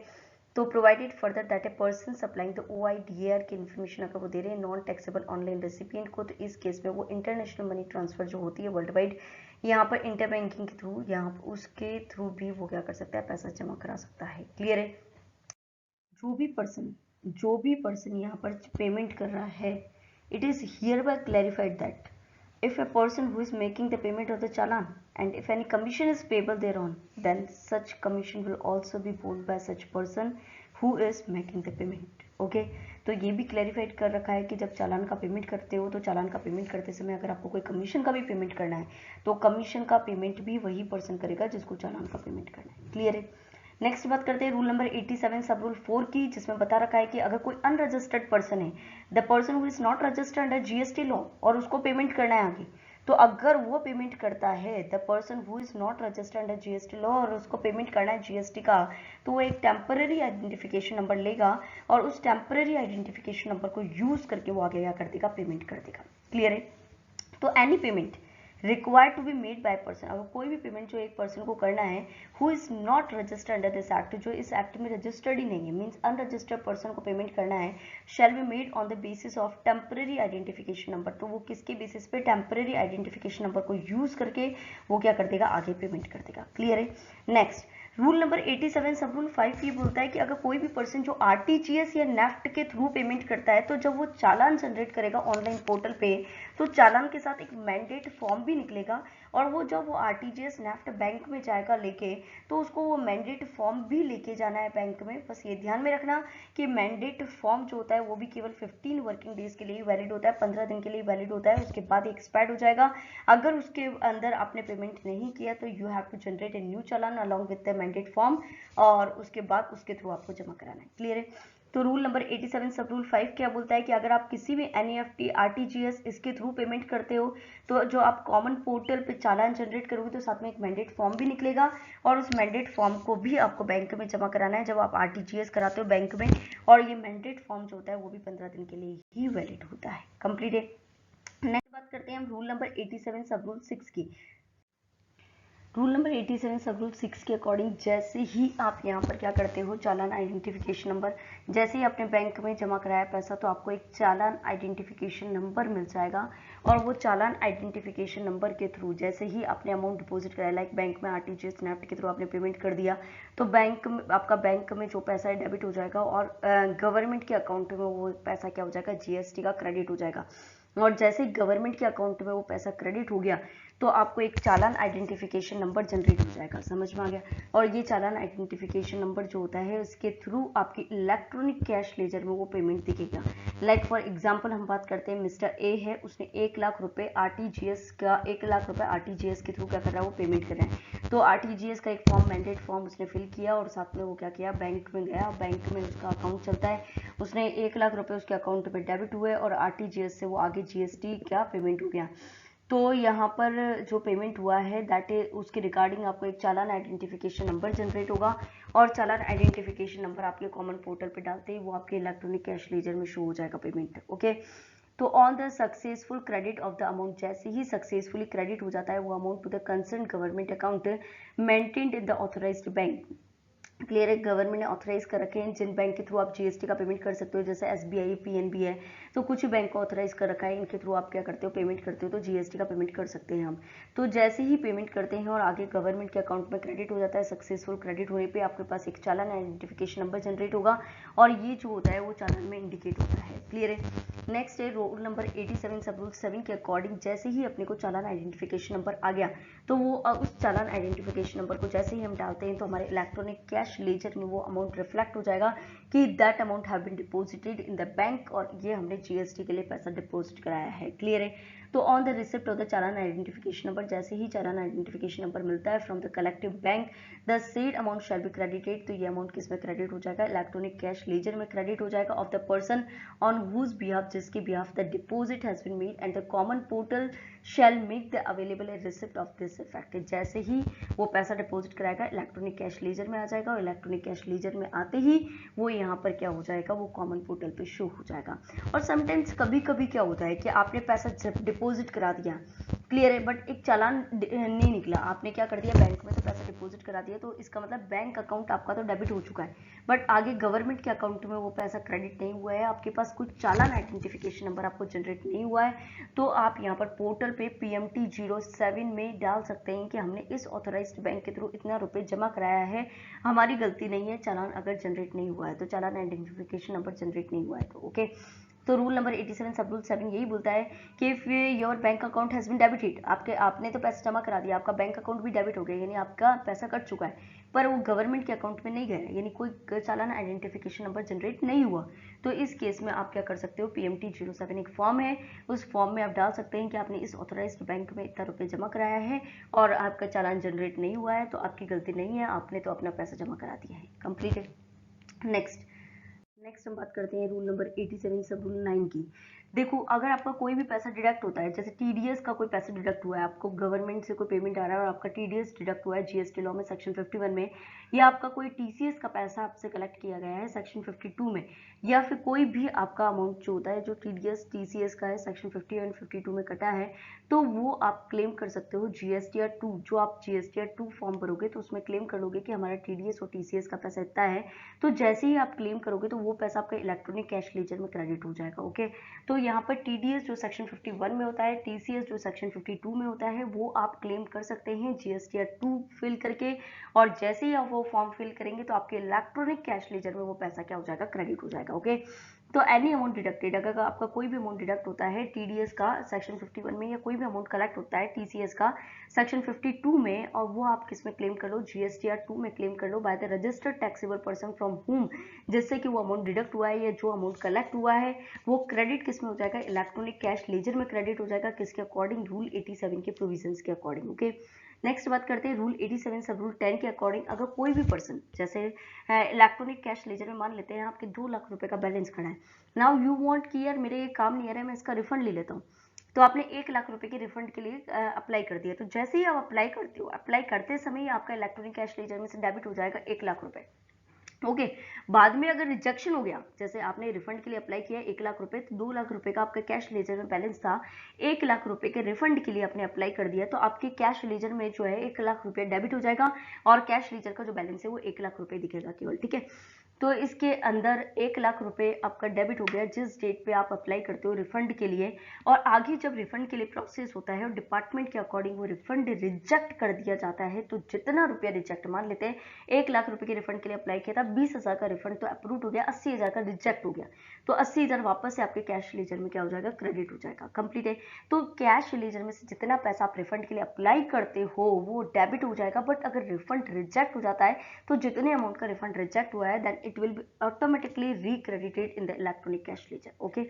S1: तो provided further that a person supplying the OIDR की इन्फॉर्मेशन अगर वो दे रहे हैं नॉन टैक्सेबल ऑनलाइन रेसिपिएंट को, तो इस केस में वो इंटरनेशनल मनी ट्रांसफ़र जो होती है वर्ल्ड वाइड, यहाँ पर इंटर बैंकिंग के थ्रू, यहाँ पर उसके थ्रू भी वो क्या कर सकता है? पैसा जमा करा सकता है। क्लियर है? जो भी पर्सन यहाँ पर पेमेंट कर रहा है, it is hereby clarified that if a person who is making the payment of the challan and if any commission is payable thereon, then such commission will also be borne by such person who is making the payment. Okay, तो ये भी clarified कर रखा है कि जब चालान का payment करते हो तो चालान का पेमेंट करते समय अगर आपको कोई कमीशन का भी पेमेंट करना है तो कमीशन का पेमेंट भी वही पर्सन करेगा जिसको चालान का पेमेंट करना है। क्लियर है? नेक्स्ट बात करते हैं रूल नंबर 87 सब रूल 4 की, जिसमें बता रखा है कि अगर कोई अनरजिस्टर्ड पर्सन है, the person who is not registered under GST law, और उसको पेमेंट करना है आगे, तो अगर वो पेमेंट करता है, the person who is not registered under GST law, और उसको पेमेंट करना है GST का, तो वो एक टेम्पररी आइडेंटिफिकेशन नंबर लेगा और उस टेम्पररी आइडेंटिफिकेशन नंबर को यूज करके वो आगे क्या कर देगा? पेमेंट कर देगा। क्लियर है? तो any payment required to be made by person, अगर कोई भी पेमेंट जो एक पर्सन को करना है who is not registered under this act, जो इस एक्ट में रजिस्टर्ड ही नहीं है, मीन्स अनरजिस्टर्ड पर्सन को पेमेंट करना है, shall be made on the basis of temporary identification number, तो वो किसके बेसिस पे, टेम्पररी आइडेंटिफिकेशन नंबर को यूज करके वो क्या कर देगा, आगे पेमेंट कर देगा। क्लियर है। Next rule number 87 sub rule 5 ये बोलता है कि अगर कोई भी पर्सन जो आरटीजीएस या नेफ्ट के थ्रू पेमेंट करता है, तो जब वो चालान जनरेट करेगा ऑनलाइन पोर्टल पे, तो चालान के साथ एक मैंडेट फॉर्म भी निकलेगा, और वो जब वो आरटीजीएस नेफ्ट बैंक में जाएगा लेके, तो उसको वो मैंडेट फॉर्म भी लेके जाना है बैंक में। बस ये ध्यान में रखना कि मैंडेट फॉर्म जो होता है वो भी केवल 15 वर्किंग डेज के लिए वैलिड होता है, 15 दिन के लिए वैलिड होता है, उसके बाद एक्सपायर्ड हो जाएगा। अगर उसके अंदर आपने पेमेंट नहीं किया तो you have to generate a new challan along with the mandate form, और उसके बाद उसके थ्रू आपको जमा कराना है। क्लियर है। तो रूल नंबर 87 सब रूल 5 क्या बोलता है कि अगर आप किसी भी एनईएफटी आरटीजीएस इसके थ्रू पेमेंट करते हो, तो जो आप कॉमन पोर्टल पे चालान जनरेट करोगे तो साथ में एक मैंडेट फॉर्म भी निकलेगा, और उस मैंडेट फॉर्म को भी आपको बैंक में जमा कराना है जब आप आरटीजीएस कराते हो बैंक में, और ये मैंडेट फॉर्म जो होता है वो भी 15 दिन के लिए ही वैलिड होता है। कंप्लीट है। नेक्स्ट बात करते हैं हम रूल नंबर 87 सब रूल 6 की। रूल नंबर 87 सब रूल 6 के अकॉर्डिंग जैसे ही आप यहाँ पर क्या करते हो, चालान आइडेंटिफिकेशन नंबर, जैसे ही आपने बैंक में जमा कराया पैसा तो आपको एक चालान आइडेंटिफिकेशन नंबर मिल जाएगा, और वो चालान आइडेंटिफिकेशन नंबर के थ्रू जैसे ही आपने अमाउंट डिपॉजिट कराया, लाइक बैंक में आरटीजीएस नेफ्ट के थ्रू आपने पेमेंट कर दिया, तो बैंक में आपका बैंक में जो पैसा है डेबिट हो जाएगा, और गवर्नमेंट के अकाउंट में वो पैसा क्या हो जाएगा, जीएसटी का क्रेडिट हो जाएगा। और जैसे ही गवर्नमेंट के अकाउंट में वो पैसा क्रेडिट हो गया तो आपको एक चालान आइडेंटिफिकेशन नंबर जनरेट हो जाएगा। समझ में आ गया। और ये चालान आइडेंटिफिकेशन नंबर जो होता है उसके थ्रू आपकी इलेक्ट्रॉनिक कैश लेजर में वो पेमेंट दिखेगा। लाइक फॉर एग्जांपल हम बात करते हैं, मिस्टर ए है, उसने 1 लाख रुपए आरटीजीएस के थ्रू क्या कर रहा है, वो पेमेंट कर रहा है। तो आरटीजीएस का एक फॉर्म, मैंडेट फॉर्म उसने फिल किया, और साथ में वो क्या किया, बैंक में गया, बैंक में उसका अकाउंट चलता है, उसने 1 लाख रुपए उसके अकाउंट में डेबिट हुए, और आरटीजीएस से वो आगे जीएसटी क्या पेमेंट हो गया। तो यहाँ पर जो पेमेंट हुआ है दैट इज उसके रिगार्डिंग आपको एक चालान आइडेंटिफिकेशन नंबर जनरेट होगा, और चालान आइडेंटिफिकेशन नंबर आपके कॉमन पोर्टल पे डालते ही वो आपके इलेक्ट्रॉनिक कैश लेजर में शो हो जाएगा पेमेंट। ओके। तो on the successful credit of the amount, जैसे ही सक्सेसफुली क्रेडिट हो जाता है वो amount to the concern government account maintained in the authorised bank. Clear है। गवर्नमेंट ने ऑथराइज कर रखे हैं जिन बैंक के थ्रू आप जीएसटी का पेमेंट कर सकते हो, जैसे एसबीआई, पीएनबी है, तो कुछ ही बैंक को ऑथराइज कर रखा है, इनके थ्रू आप क्या करते हो, पेमेंट करते हो, तो जीएसटी का पेमेंट कर सकते हैं हम। तो जैसे ही पेमेंट करते हैं और आगे गवर्नमेंट के अकाउंट में क्रेडिट हो जाता है, सक्सेसफुल क्रेडिट होने पर आपके पास एक चालान आइडेंटिफिकेशन नंबर जनरेट होगा, और ये जो होता है वो चालान में इंडिकेट होता है। क्लियर है। नेक्स्ट है रूल नंबर 87 सब रूल 7 के अकॉर्डिंग जैसे ही अपने को चालान आइडेंटिफिकेशन नंबर आ गया तो वो उस चालान आइडेंटिफिकेशन नंबर को जैसे ही हम डालते हैं तो हमारे इलेक्ट्रॉनिक कैश लेजर में वो अमाउंट रिफ्लेक्ट हो जाएगा कि that amount have been deposited in the bank, और ये हमने जीएसटी के लिए पैसा डिपॉजिट कराया है। क्लियर है। तो on the receipt of the challan identification number, जैसे ही चालान आइडेंटिफिकेशन नंबर मिलता है from the collective bank, the said amount shall be credited, तो ये अमाउंट किस में क्रेडिट हो जाएगा, इलेक्ट्रॉनिक कैश लेजर में क्रेडिट हो जाएगा, of the person on whose behalf, जिसके behalf the deposit has been made, and the common portal shall make the available a receipt of this effect. जैसे ही वो पैसा डिपॉजिट कराएगा इलेक्ट्रॉनिक कैश लेजर में आ जाएगा, और इलेक्ट्रॉनिक कैश लेजर में आते ही वो यहाँ पर क्या हो जाएगा, वो कॉमन पोर्टल पे शो हो जाएगा। और समटाइम्स कभी कभी क्या होता है कि आपने पैसा जब डिपॉजिट करा दिया, क्लियर है, बट एक चालान नहीं निकला, आपने क्या कर दिया, बैंक में तो पैसा डिपॉजिट करा दिया, तो इसका मतलब बैंक अकाउंट आपका तो डेबिट हो चुका है, बट आगे गवर्नमेंट के अकाउंट में वो पैसा क्रेडिट नहीं हुआ है, आपके पास कुछ चालान आइडेंटिफिकेशन नंबर आपको जनरेट नहीं हुआ है, तो आप यहाँ पर पोर्टल पे PMT 07 में डाल सकते हैं कि हमने इस ऑथराइज्ड बैंक के थ्रू इतना रुपए जमा कराया है, हमारी गलती नहीं है, चालान अगर जनरेट नहीं हुआ है तो चालान आइडेंटिफिकेशन नंबर जनरेट नहीं हुआ है तो ओके। तो रूल नंबर 87 सब रूल 7 यही बोलता है कि if your bank account has been debited, आपने तो पैसा जमा करा दिया, आपका बैंक अकाउंट भी डेबिट हो गया, यानी आपका पैसा कट चुका है, पर वो गवर्नमेंट के अकाउंट में नहीं गया, यानी कोई चालान आइडेंटिफिकेशन नंबर जनरेट नहीं हुआ, तो इस केस में आप क्या कर सकते हो, PMT 07 एक फॉर्म है, उस फॉर्म में आप डाल सकते हैं कि आपने इस ऑथराइज्ड बैंक में इतना रुपये जमा कराया है और आपका चालान जनरेट नहीं हुआ है, तो आपकी गलती नहीं है, आपने तो अपना पैसा जमा करा दिया है। कंप्लीटेड। नेक्स्ट हम बात करते हैं रूल नंबर 87 सब रूल 9 की। देखो, अगर आपका कोई भी पैसा डिडक्ट होता है, जैसे टीडीएस का कोई पैसा डिडक्ट हुआ है, आपको गवर्नमेंट से कोई पेमेंट आ रहा है और आपका टीडीएस डिडक्ट हुआ है जीएसटी लॉ में सेक्शन 51 में, या आपका कोई टीसीएस का पैसा आपसे कलेक्ट किया गया है सेक्शन 52 में, या फिर कोई भी आपका अमाउंट जो होता है जो टीडीएस टीसीएस का है सेक्शन 50 एंड 52 में कटा है, तो वो आप क्लेम कर सकते हो जीएसटीआर 2। जो आप जीएसटीआर 2 फॉर्म भरोगे तो उसमें क्लेम कर लोगे कि हमारा टीडीएस और टीसीएस का पैसा इतना है, तो जैसे ही आप क्लेम करोगे तो वो पैसा आपका इलेक्ट्रॉनिक कैश लेजर में क्रेडिट हो जाएगा। ओके, तो यहाँ पर टीडीएस जो सेक्शन 51 में होता है, टीसीएस जो सेक्शन 52 में होता है, वो आप क्लेम कर सकते हैं जीएसटीआर 2 फिल करके, और जैसे ही आप वो फॉर्म फिल करेंगे तो आपके इलेक्ट्रॉनिक कैश लेजर में वो पैसा क्या हो जाएगा, क्रेडिट हो जाएगा। ओके, तो एनी अमाउंट डिडक्टेड, अगर आपका कोई भी अमाउंट डिडक्ट होता है टीडीएस का सेक्शन 51 में, या कोई भी अमाउंट कलेक्ट होता है टीसीएस का सेक्शन 52 में, और वो आप किस में क्लेम कर लो, जीएसटीआर 2 में क्लेम कर लो by the registered taxable person from whom, जिससे कि वो अमाउंट डिडक्ट हुआ है या जो अमाउंट कलेक्ट हुआ है वो क्रेडिट किस में हो जाएगा, इलेक्ट्रॉनिक कैश लेजर में क्रेडिट हो जाएगा। किसके अकॉर्डिंग, रूल 87 के प्रोविजंस के अकॉर्डिंग। ओके, नेक्स्ट बात करते हैं रूल 87 सब रूल 10 के अकॉर्डिंग। अगर कोई भी पर्सन, जैसे इलेक्ट्रॉनिक कैश लेजर में मान लेते हैं आपके 2 लाख रुपए का बैलेंस खड़ा है, नाउ यू वांट कि यार मेरे काम नहीं आ रहा है, मैं इसका रिफंड ले लेता हूँ, तो आपने 1 लाख रुपए के रिफंड के लिए अप्लाई कर दिया। तो जैसे ही आप अप्लाई करते हो, अप्लाई करते समय ही आपका इलेक्ट्रॉनिक कैश लेजर में से डेबिट हो जाएगा 1 लाख रुपए। ओके, बाद में अगर रिजेक्शन हो गया, जैसे आपने रिफंड के लिए अप्लाई किया 1 लाख रुपए, तो 2 लाख रुपए का आपका कैश लेजर में बैलेंस था, 1 लाख रुपए के रिफंड के लिए आपने अप्लाई कर दिया, तो आपके कैश लेजर में जो है 1 लाख रुपए डेबिट हो जाएगा, और कैश लेजर का जो बैलेंस है वो 1 लाख रुपए दिखेगा केवल। ठीक है, तो इसके अंदर 1 लाख रुपए आपका डेबिट हो गया जिस डेट पे आप अप्लाई करते हो रिफंड के लिए, और आगे जब रिफंड के लिए प्रोसेस होता है और डिपार्टमेंट के अकॉर्डिंग वो रिफंड रिजेक्ट कर दिया जाता है, तो जितना रुपया रिजेक्ट, मान लेते हैं 1 लाख रुपए के रिफंड के लिए अप्लाई किया था, 20,000 का रिफंड तो अप्रूव हो गया, 80,000 का रिजेक्ट हो गया, तो 80,000 वापस से आपके कैश लेजर में क्या हो जाएगा, क्रेडिट हो जाएगा। कंप्लीट है, तो कैश लेजर में से जितना पैसा आप रिफंड के लिए अप्लाई करते हो वो डेबिट हो जाएगा, बट अगर रिफंड रिजेक्ट हो जाता है तो जितने अमाउंट का रिफंड रिजेक्ट हुआ है then it will be automatically recredited in the electronic cash ledger. Okay.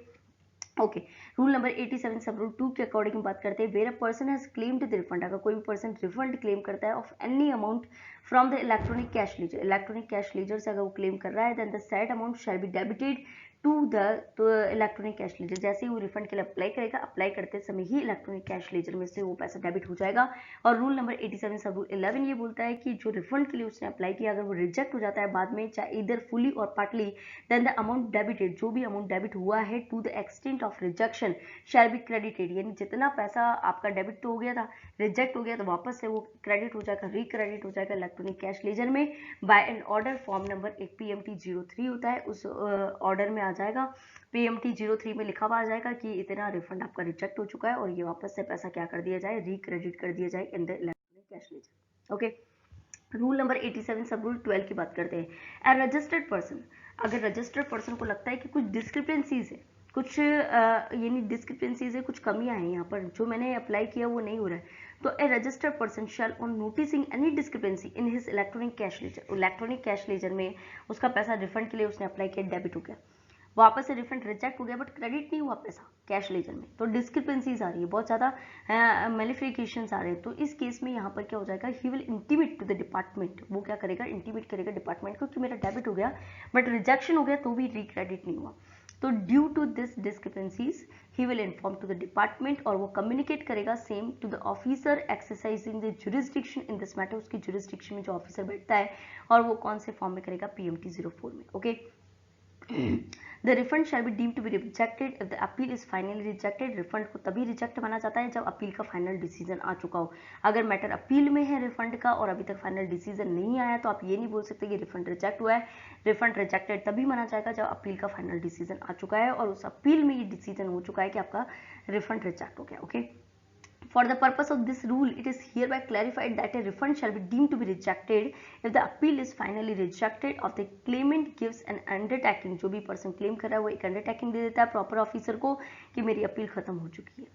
S1: Okay, rule number 87 sub rule 2 के अकॉर्डिंग बात करते हैं, where a person has claimed the refund, अगर कोई भी पर्सन रिफंड क्लेम करता है of any amount from the electronic cash ledger, electronic cash ledger से अगर वो क्लेम कर रहा है, then the said amount shall be debited to the electronic cash laser. जैसे ही वो रिफंड के लिए अप्लाई करेगा, अप्लाई करते समय ही इलेक्ट्रॉनिक कैश लेजर में से वो पैसा डेबिट हो जाएगा। और रूल नंबर 87 सब रूल 11 ये बोलता है कि जो रिफंड के लिए उसने अप्लाई किया, अगर वो रिजेक्ट हो जाता है बाद में, चाहे इधर फुली और partly, then the amount debited, जो भी अमाउंट डेबिट हुआ है to the extent of rejection shall be credited, यानी जितना पैसा आपका डेबिट तो हो गया था, रिजेक्ट हो गया, तो वापस से वो क्रेडिट हो जाएगा, रिक्रेडिट हो जाएगा इलेक्ट्रॉनिक कैश लेजर में by an order. Form number एक PMT 03 होता है, उस ऑर्डर में आ जाएगा, PMT 03 में लिखा हुआ आ जाएगा कि इतना रिफंड आपका रिजेक्ट हो चुका है और ये वापस से पैसा क्या कर दिया जाए, रिक्रेडिट कर दिया जाए इन the electronic cash ledger. Okay, rule number 87 sub rule 12 की बात करते हैं। ए रजिस्टर्ड पर्सन, अगर रजिस्टर्ड पर्सन को लगता है कि कुछ डिस्क्रिपेंसीज है, कुछ यानी डिस्क्रिपेंसीज है, कुछ कमियां हैं यहाँ पर, जो मैंने अप्लाई किया वो नहीं हो रहा है, तो a registered person shall on noticing any discrepancy in his electronic cash ledger, electronic cash ledger में उसका पैसा रिफंड के लिए उसने अप्लाई किया, डेबिट हो गया, वापस से रिफंड रिजेक्ट हो गया, बट क्रेडिट नहीं हुआ पैसा कैश लेजर में, तो डिस्क्रिपेंसीज आ रही है, बहुत ज़्यादा मेलिफिकेशंस आ रहे हैं, तो इस केस में यहाँ पर क्या हो जाएगा, he will intimate to the department, वो क्या करेगा, इंटीमेट करेगा डिपार्टमेंट को कि मेरा डेबिट हो गया बट रिजेक्शन हो गया तो भी रिक्रेडिट नहीं हुआ, तो due to this discrepancies he will inform to the department, और वो कम्युनिकेट करेगा same to the officer exercising the jurisdiction in this matter, उसकी जुरिस्डिक्शन में जो ऑफिसर बैठता है, और वो कौन से फॉर्म में करेगा, PMT 04 में। Okay, The refund shall be deemed to be rejected if the appeal is finally rejected. Refund को तभी रिजेक्ट माना जाता है जब अपील का फाइनल डिसीजन आ चुका हो। अगर मैटर अपील में है रिफंड का और अभी तक फाइनल डिसीजन नहीं आया, तो आप ये नहीं बोल सकते कि रिफंड रिजेक्ट हुआ है। रिफंड रिजेक्टेड तभी माना जाएगा जब अपील का फाइनल डिसीजन आ चुका है और उस अपील में ये डिसीजन हो चुका है कि आपका रिफंड रिजेक्ट हो गया। Okay, For the purpose of this rule, it is hereby clarified that a refund shall be deemed to be rejected if the appeal is finally rejected or the claimant gives an undertaking, जो भी person claim कर रहा है वो एक undertaking दे देता है proper officer को कि मेरी अपील खत्म हो चुकी है।